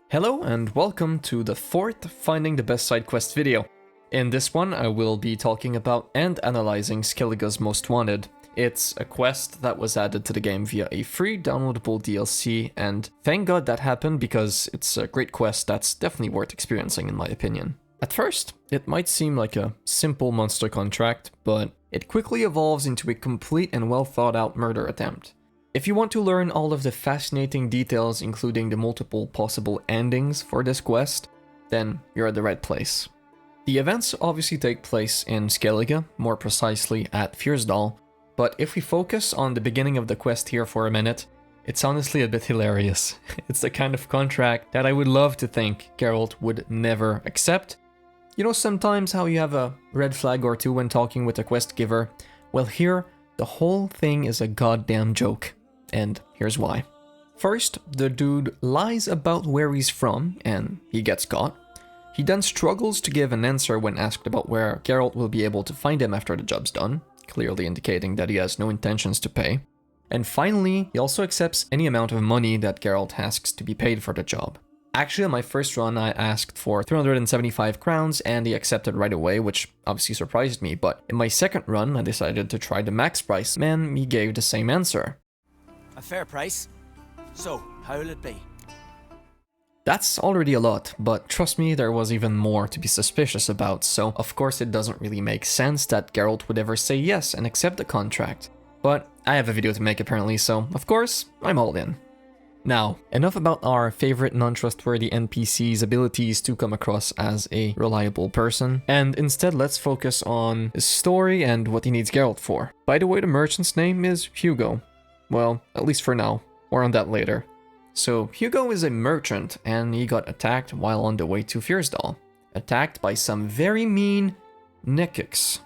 Hello and welcome to the fourth Finding the Best Side Quest video. In this one I will be talking about and analyzing Skellige's Most Wanted. It's a quest that was added to the game via a free downloadable DLC, and thank God that happened because it's a great quest that's definitely worth experiencing in my opinion. At first, it might seem like a simple monster contract, but it quickly evolves into a complete and well thought out murder attempt. If you want to learn all of the fascinating details, including the multiple possible endings for this quest, then you're at the right place. The events obviously take place in Skellige, more precisely at Fyrsdal, but if we focus on the beginning of the quest here for a minute, it's honestly a bit hilarious. It's the kind of contract that I would love to think Geralt would never accept. You know sometimes how you have a red flag or two when talking with a quest giver? Well here, the whole thing is a goddamn joke. And here's why. First, the dude lies about where he's from, and he gets caught. He then struggles to give an answer when asked about where Geralt will be able to find him after the job's done, clearly indicating that he has no intentions to pay. And finally, he also accepts any amount of money that Geralt asks to be paid for the job. Actually, on my first run, I asked for 375 crowns, and he accepted right away, which obviously surprised me, but in my second run, I decided to try the max price, and he gave the same answer. A fair price. So, how'll it be? That's already a lot, but trust me, there was even more to be suspicious about, so of course it doesn't really make sense that Geralt would ever say yes and accept the contract. But I have a video to make apparently, so of course, I'm all in. Now, enough about our favorite non-trustworthy NPC's abilities to come across as a reliable person, and instead let's focus on his story and what he needs Geralt for. By the way, the merchant's name is Hugo. Well, at least for now. More on that later. So, Hugo is a merchant, and he got attacked while on the way to Fyrsdal. Attacked by some very mean Nekkers.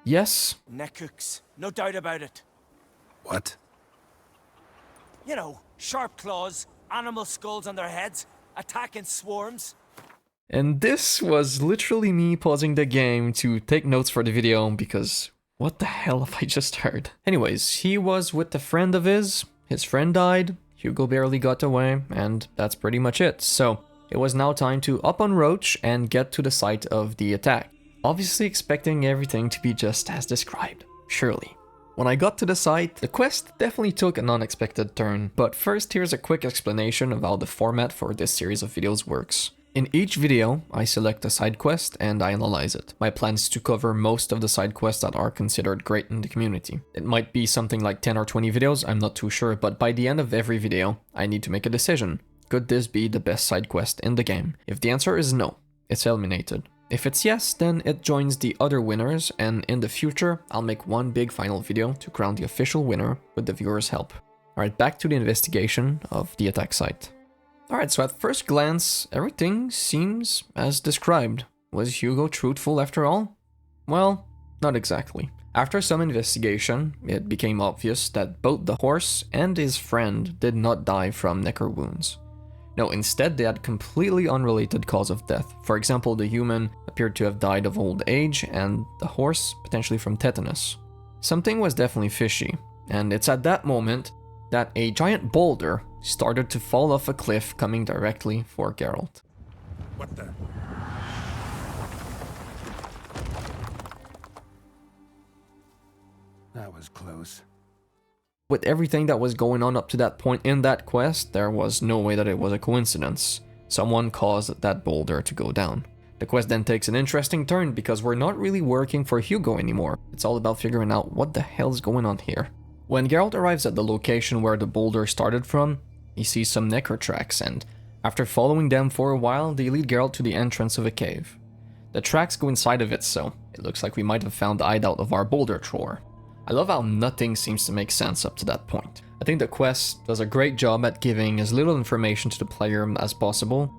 Yes? Nekkers, no doubt about it. What? You know, sharp claws, animal skulls on their heads, attack in swarms. And this was literally me pausing the game to take notes for the video, because what the hell have I just heard? Anyways, he was with a friend of his friend died, Hugo barely got away, and that's pretty much it. So, it was now time to up on Roach and get to the site of the attack. Obviously expecting everything to be just as described, surely. When I got to the site, the quest definitely took an unexpected turn, but first here's a quick explanation of how the format for this series of videos works. In each video, I select a side quest and I analyze it. My plan is to cover most of the side quests that are considered great in the community. It might be something like 10 or 20 videos, I'm not too sure, but by the end of every video, I need to make a decision. Could this be the best side quest in the game? If the answer is no, it's eliminated. If it's yes, then it joins the other winners, and in the future, I'll make one big final video to crown the official winner with the viewers' help. Alright, back to the investigation of the attack site. Alright, so at first glance, everything seems as described. Was Hugo truthful after all? Well, not exactly. After some investigation, it became obvious that both the horse and his friend did not die from nekker wounds. No, instead they had completely unrelated cause of death. For example, the human appeared to have died of old age, and the horse potentially from tetanus. Something was definitely fishy, and it's at that moment that a giant boulder started to fall off a cliff coming directly for Geralt. What the? That was close. With everything that was going on up to that point in that quest, there was no way that it was a coincidence. Someone caused that boulder to go down. The quest then takes an interesting turn because we're not really working for Hugo anymore. It's all about figuring out what the hell's going on here. When Geralt arrives at the location where the boulder started from, he sees some nekker tracks, and after following them for a while, they lead Geralt to the entrance of a cave. The tracks go inside of it, so it looks like we might have found the hideout of our boulder thrower. I love how nothing seems to make sense up to that point. I think the quest does a great job at giving as little information to the player as possible,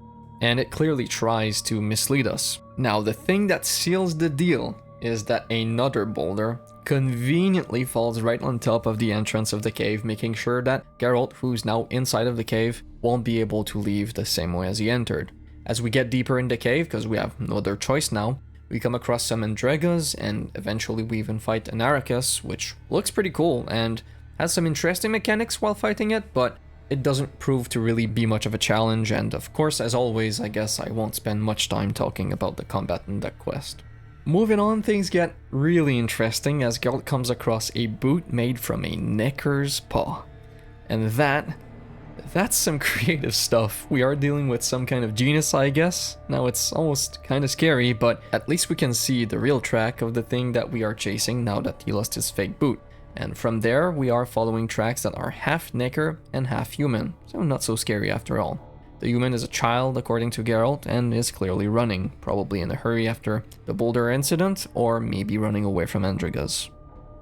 and it clearly tries to mislead us. Now, the thing that seals the deal is that another boulder conveniently falls right on top of the entrance of the cave, making sure that Geralt, who's now inside of the cave, won't be able to leave the same way as he entered. As we get deeper in the cave, because we have no other choice now, we come across some Andregas, and eventually we even fight an Arakas, which looks pretty cool and has some interesting mechanics while fighting it, but it doesn't prove to really be much of a challenge, and of course, as always, I guess I won't spend much time talking about the combat in that quest. Moving on, things get really interesting as Geralt comes across a boot made from a Nekker's paw. And that's some creative stuff. We are dealing with some kind of genius, I guess. Now it's almost kind of scary, but at least we can see the real track of the thing that we are chasing now that he lost his fake boot. And from there, we are following tracks that are half Nekker and half human, so not so scary after all. The human is a child, according to Geralt, and is clearly running, probably in a hurry after the boulder incident, or maybe running away from Endrigas.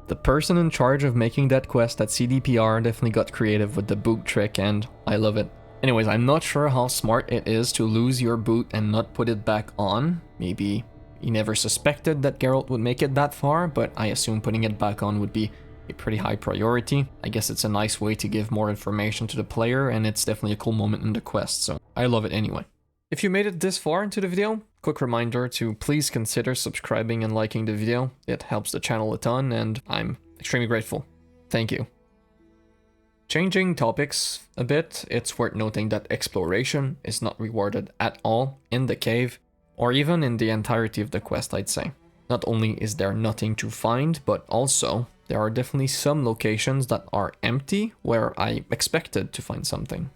The person in charge of making that quest at CDPR definitely got creative with the boot trick, and I love it. Anyways, I'm not sure how smart it is to lose your boot and not put it back on. Maybe he never suspected that Geralt would make it that far, but I assume putting it back on would be a pretty high priority. I guess it's a nice way to give more information to the player, and it's definitely a cool moment in the quest, so I love it anyway. If you made it this far into the video, quick reminder to please consider subscribing and liking the video. It helps the channel a ton, and I'm extremely grateful. Thank you. Changing topics a bit, it's worth noting that exploration is not rewarded at all in the cave, or even in the entirety of the quest, I'd say. Not only is there nothing to find, but also there are definitely some locations that are empty where I expected to find something.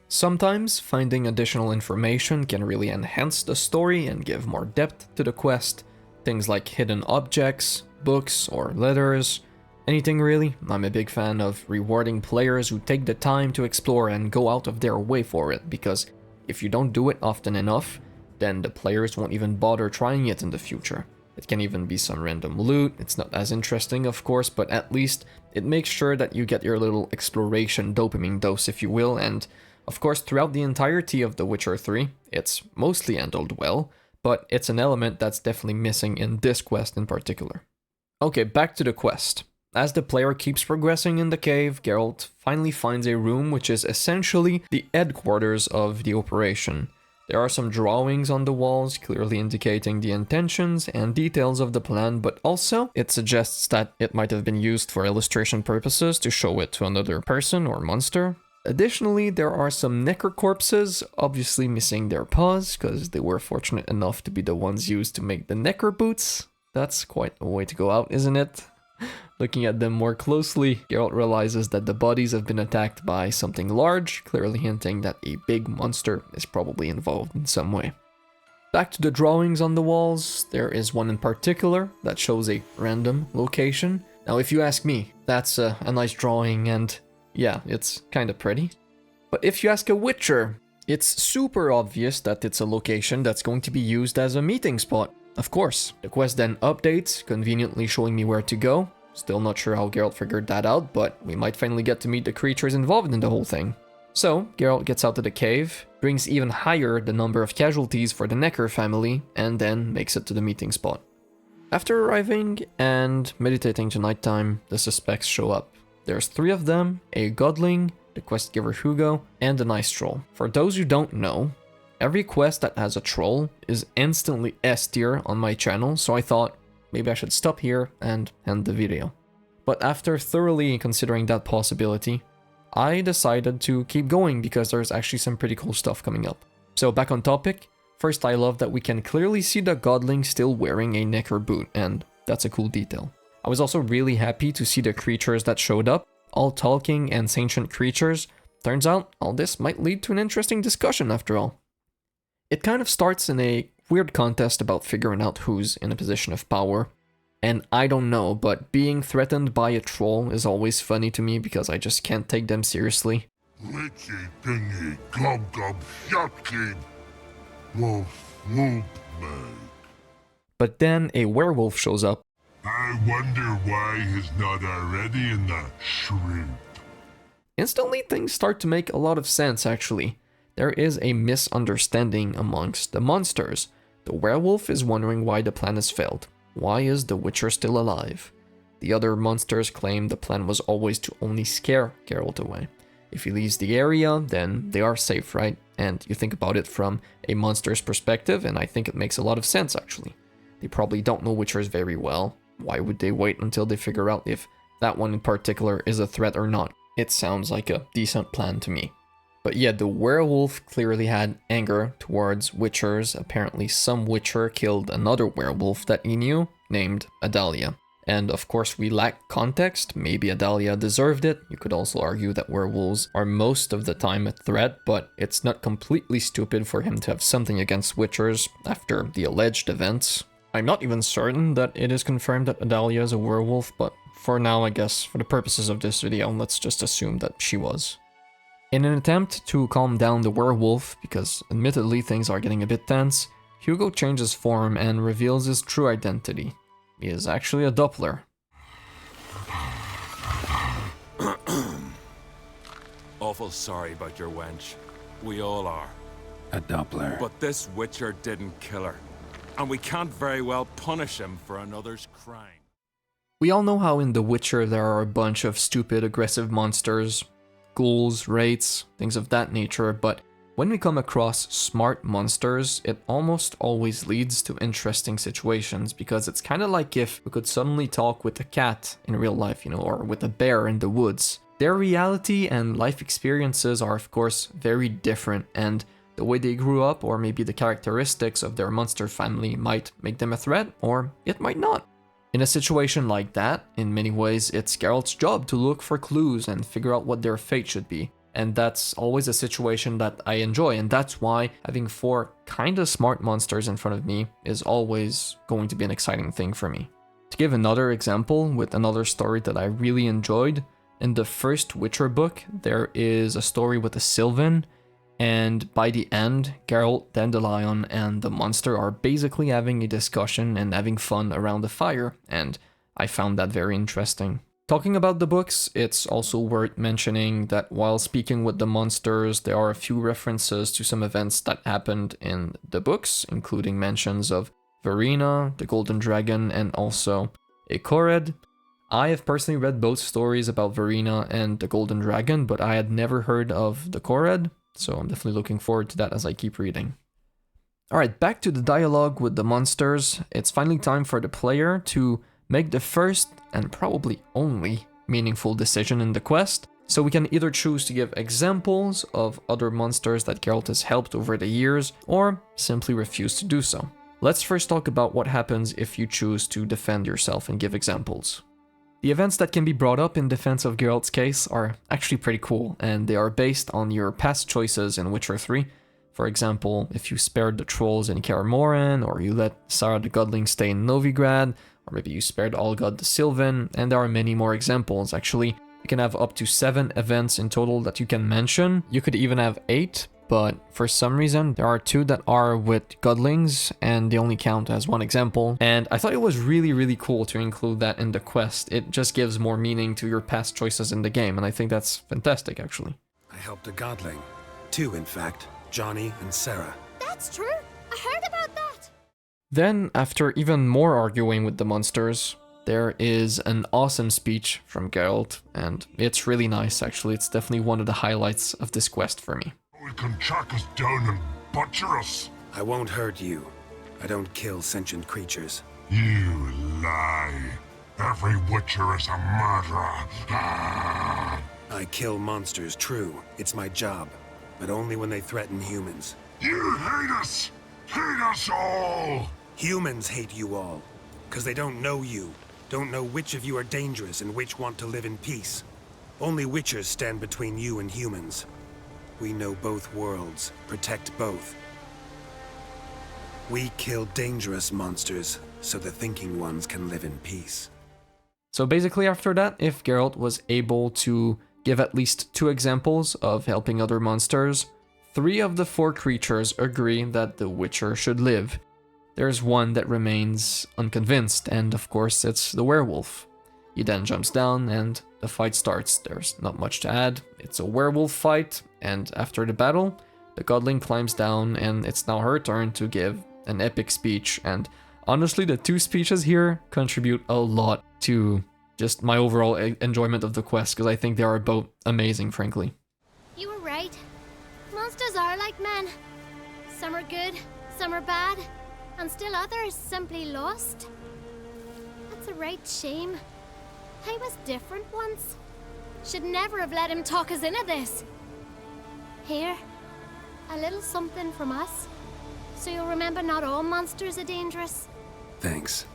Sometimes finding additional information can really enhance the story and give more depth to the quest. Things like hidden objects, books, or letters. Anything really. I'm a big fan of rewarding players who take the time to explore and go out of their way for it, because if you don't do it often enough, then the players won't even bother trying it in the future. It can even be some random loot. It's not as interesting, of course, but at least it makes sure that you get your little exploration dopamine dose, if you will, and of course, throughout the entirety of The Witcher 3, it's mostly handled well, but it's an element that's definitely missing in this quest in particular. Okay, back to the quest. As the player keeps progressing in the cave, Geralt finally finds a room which is essentially the headquarters of the operation. There are some drawings on the walls, clearly indicating the intentions and details of the plan, but also it suggests that it might have been used for illustration purposes to show it to another person or monster. Additionally, there are some Nekker corpses, obviously missing their paws, because they were fortunate enough to be the ones used to make the Nekker boots. That's quite a way to go out, isn't it? Looking at them more closely, Geralt realizes that the bodies have been attacked by something large, clearly hinting that a big monster is probably involved in some way. Back to the drawings on the walls, there is one in particular that shows a random location. Now if you ask me, that's a nice drawing and yeah, it's kinda pretty. But if you ask a Witcher, it's super obvious that it's a location that's going to be used as a meeting spot. Of course, the quest then updates, conveniently showing me where to go. Still not sure how Geralt figured that out, but we might finally get to meet the creatures involved in the whole thing. So, Geralt gets out of the cave, brings even higher the number of casualties for the Nekker family, and then makes it to the meeting spot. After arriving and meditating to nighttime, the suspects show up. There's 3 of them, a godling, the quest giver Hugo, and an ice troll. For those who don't know, every quest that has a troll is instantly S tier on my channel, so I thought maybe I should stop here and end the video. But after thoroughly considering that possibility, I decided to keep going because there's actually some pretty cool stuff coming up. So back on topic, first I love that we can clearly see the godling still wearing a Nekker boot, and that's a cool detail. I was also really happy to see the creatures that showed up, all talking and sentient creatures. Turns out all this might lead to an interesting discussion after all. It kind of starts in a weird contest about figuring out who's in a position of power. And I don't know, but being threatened by a troll is always funny to me because I just can't take them seriously. Witchy thingy, glub glub, shotkin, wolf, whoop, mate. But then a werewolf shows up. I wonder why he's not already in the shrimp. Instantly things start to make a lot of sense actually. There is a misunderstanding amongst the monsters. The werewolf is wondering why the plan has failed. Why is the Witcher still alive? The other monsters claim the plan was always to only scare Geralt away. If he leaves the area, then they are safe, right? And you think about it from a monster's perspective, and I think it makes a lot of sense actually. They probably don't know Witchers very well. Why would they wait until they figure out if that one in particular is a threat or not? It sounds like a decent plan to me. But yeah, the werewolf clearly had anger towards witchers. Apparently some witcher killed another werewolf that he knew, named Adalia. And of course we lack context, maybe Adalia deserved it. You could also argue that werewolves are most of the time a threat, but it's not completely stupid for him to have something against witchers after the alleged events. I'm not even certain that it is confirmed that Adalia is a werewolf, but for now I guess for the purposes of this video, let's just assume that she was. In an attempt to calm down the werewolf, because admittedly things are getting a bit tense, Hugo changes form and reveals his true identity. He is actually a Doppler. Awful sorry about your wench. We all are. A Doppler. But this witcher didn't kill her. And we can't very well punish him for another's crime. We all know how in The Witcher there are a bunch of stupid, aggressive monsters, ghouls, wraiths, things of that nature, but when we come across smart monsters, it almost always leads to interesting situations, because it's kind of like if we could suddenly talk with a cat in real life, or with a bear in the woods. Their reality and life experiences are of course very different, and the way they grew up, or maybe the characteristics of their monster family, might make them a threat, or it might not. In a situation like that, in many ways, it's Geralt's job to look for clues and figure out what their fate should be. And that's always a situation that I enjoy, and that's why having 4 kinda smart monsters in front of me is always going to be an exciting thing for me. To give another example with another story that I really enjoyed, in the first Witcher book, there is a story with a Sylvan, and by the end, Geralt, Dandelion, and the monster are basically having a discussion and having fun around the fire, and I found that very interesting. Talking about the books, it's also worth mentioning that while speaking with the monsters, there are a few references to some events that happened in the books, including mentions of Verena, the Golden Dragon, and also a Kored. I have personally read both stories about Verena and the Golden Dragon, but I had never heard of the Kored, so I'm definitely looking forward to that as I keep reading. Alright, back to the dialogue with the monsters. It's finally time for the player to make the first and probably only meaningful decision in the quest, so we can either choose to give examples of other monsters that Geralt has helped over the years, or simply refuse to do so. Let's first talk about what happens if you choose to defend yourself and give examples. The events that can be brought up in defense of Geralt's case are actually pretty cool, and they are based on your past choices in Witcher 3. For example, if you spared the trolls in Kaer Morhen, or you let Sarah the Godling stay in Novigrad, or maybe you spared Olgod the Sylvan, and there are many more examples actually. You can have up to 7 events in total that you can mention. You could even have 8, but for some reason there are 2 that are with Godlings, and they only count as 1 example. And I thought it was really cool to include that in the quest. It just gives more meaning to your past choices in the game, and I think that's fantastic actually. I helped a godling. 2, in fact. Johnny and Sarah. That's true. I heard about that. Then, after even more arguing with the monsters, there is an awesome speech from Geralt, and it's really nice actually. It's definitely one of the highlights of this quest for me. You can track us down and butcher us. I won't hurt you. I don't kill sentient creatures. You lie. Every witcher is a murderer. Ah. I kill monsters, true. It's my job. But only when they threaten humans. You hate us! Hate us all! Humans hate you all. Because they don't know you. Don't know which of you are dangerous and which want to live in peace. Only witchers stand between you and humans. We know both worlds. Protect both. We kill dangerous monsters, so the thinking ones can live in peace. So basically after that, if Geralt was able to give at least 2 examples of helping other monsters, 3 of the 4 creatures agree that the Witcher should live. There's one that remains unconvinced, and of course it's the werewolf. He then jumps down and the fight starts. There's not much to add. It's a werewolf fight, and after the battle, the godling climbs down and it's now her turn to give an epic speech, and honestly the 2 speeches here contribute a lot to just my overall enjoyment of the quest, because I think they are both amazing, frankly. You were right. Monsters are like men. Some are good, some are bad, and still others simply lost. That's a right shame. I was different once. Should never have let him talk us into this. Here, a little something from us, so you'll remember not all monsters are dangerous. Thanks.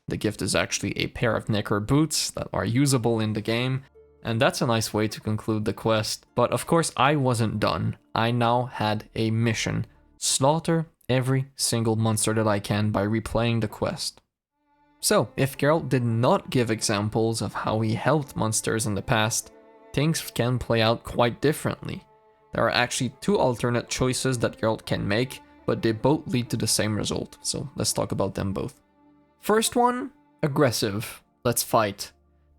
The gift is actually a pair of nekker boots that are usable in the game, and that's a nice way to conclude the quest. But of course I wasn't done. I now had a mission. Slaughter every single monster that I can by replaying the quest. So, if Geralt did not give examples of how he helped monsters in the past, things can play out quite differently. There are actually two alternate choices that Geralt can make, but they both lead to the same result, so let's talk about them both. First one, aggressive. Let's fight.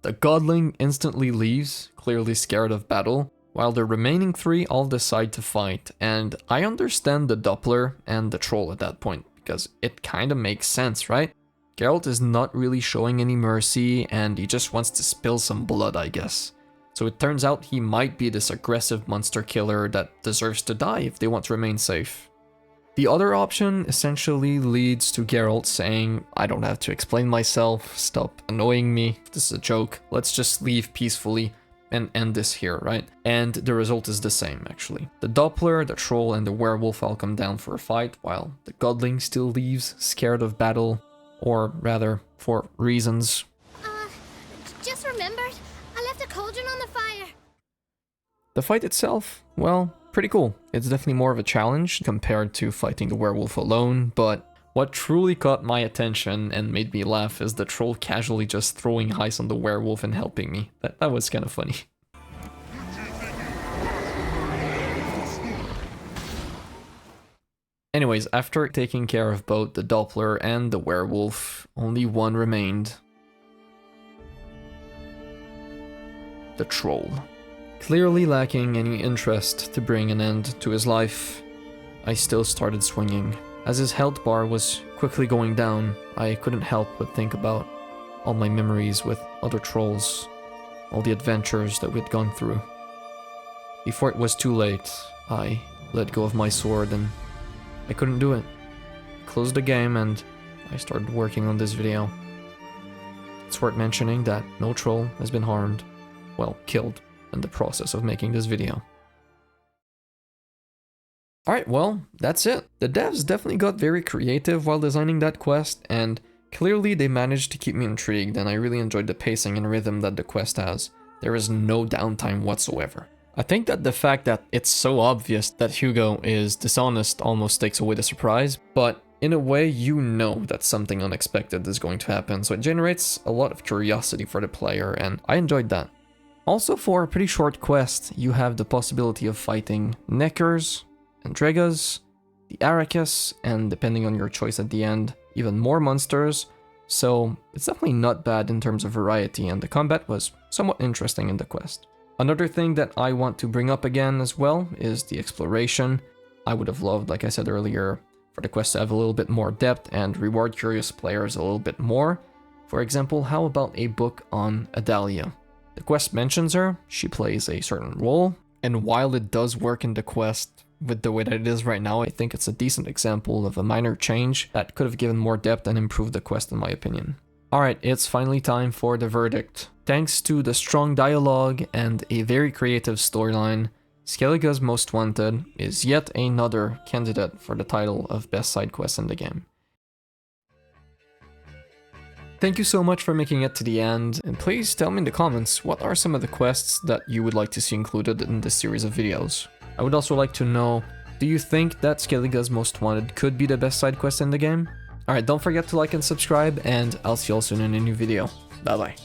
The godling instantly leaves, clearly scared of battle, while the remaining three all decide to fight, and I understand the Doppler and the troll at that point, because it kinda makes sense, right? Geralt is not really showing any mercy, and he just wants to spill some blood, I guess. So it turns out he might be this aggressive monster killer that deserves to die if they want to remain safe. The other option essentially leads to Geralt saying, I don't have to explain myself, stop annoying me, this is a joke, let's just leave peacefully and end this here, right? And the result is the same, actually. The Doppler, the troll, and the werewolf all come down for a fight, while the godling still leaves, scared of battle, or rather, for reasons. Just remembered, I left a cauldron on the fire. The fight itself, well, pretty cool. It's definitely more of a challenge compared to fighting the werewolf alone, but what truly caught my attention and made me laugh is the troll casually just throwing ice on the werewolf and helping me. That was kind of funny. Anyways, after taking care of both the Doppler and the werewolf, only one remained. The troll. Clearly lacking any interest to bring an end to his life, I still started swinging. As his health bar was quickly going down, I couldn't help but think about all my memories with other trolls, all the adventures that we'd gone through. Before it was too late, I let go of my sword and I couldn't do it. Closed the game and I started working on this video. It's worth mentioning that no troll has been harmed, well, killed, in the process of making this video. Alright, well, that's it. The devs definitely got very creative while designing that quest, and clearly they managed to keep me intrigued, and I really enjoyed the pacing and rhythm that the quest has. There is no downtime whatsoever. I think that the fact that it's so obvious that Hugo is dishonest almost takes away the surprise, but in a way you know that something unexpected is going to happen, so it generates a lot of curiosity for the player, and I enjoyed that. Also, for a pretty short quest, you have the possibility of fighting Nekkers, Andregas, the Arrakis, and depending on your choice at the end, even more monsters, so it's definitely not bad in terms of variety, and the combat was somewhat interesting in the quest. Another thing that I want to bring up again as well is the exploration. I would have loved, like I said earlier, for the quest to have a little bit more depth and reward curious players a little bit more. For example, how about a book on Adalia? The quest mentions her, she plays a certain role, and while it does work in the quest with the way that it is right now, I think it's a decent example of a minor change that could have given more depth and improved the quest in my opinion. Alright, it's finally time for the verdict. Thanks to the strong dialogue and a very creative storyline, Skellige's Most Wanted is yet another candidate for the title of Best Side Quest in the game. Thank you so much for making it to the end, and please tell me in the comments what are some of the quests that you would like to see included in this series of videos. I would also like to know, do you think that Skellige's Most Wanted could be the best side quest in the game? Alright, don't forget to like and subscribe, and I'll see you all soon in a new video. Bye bye.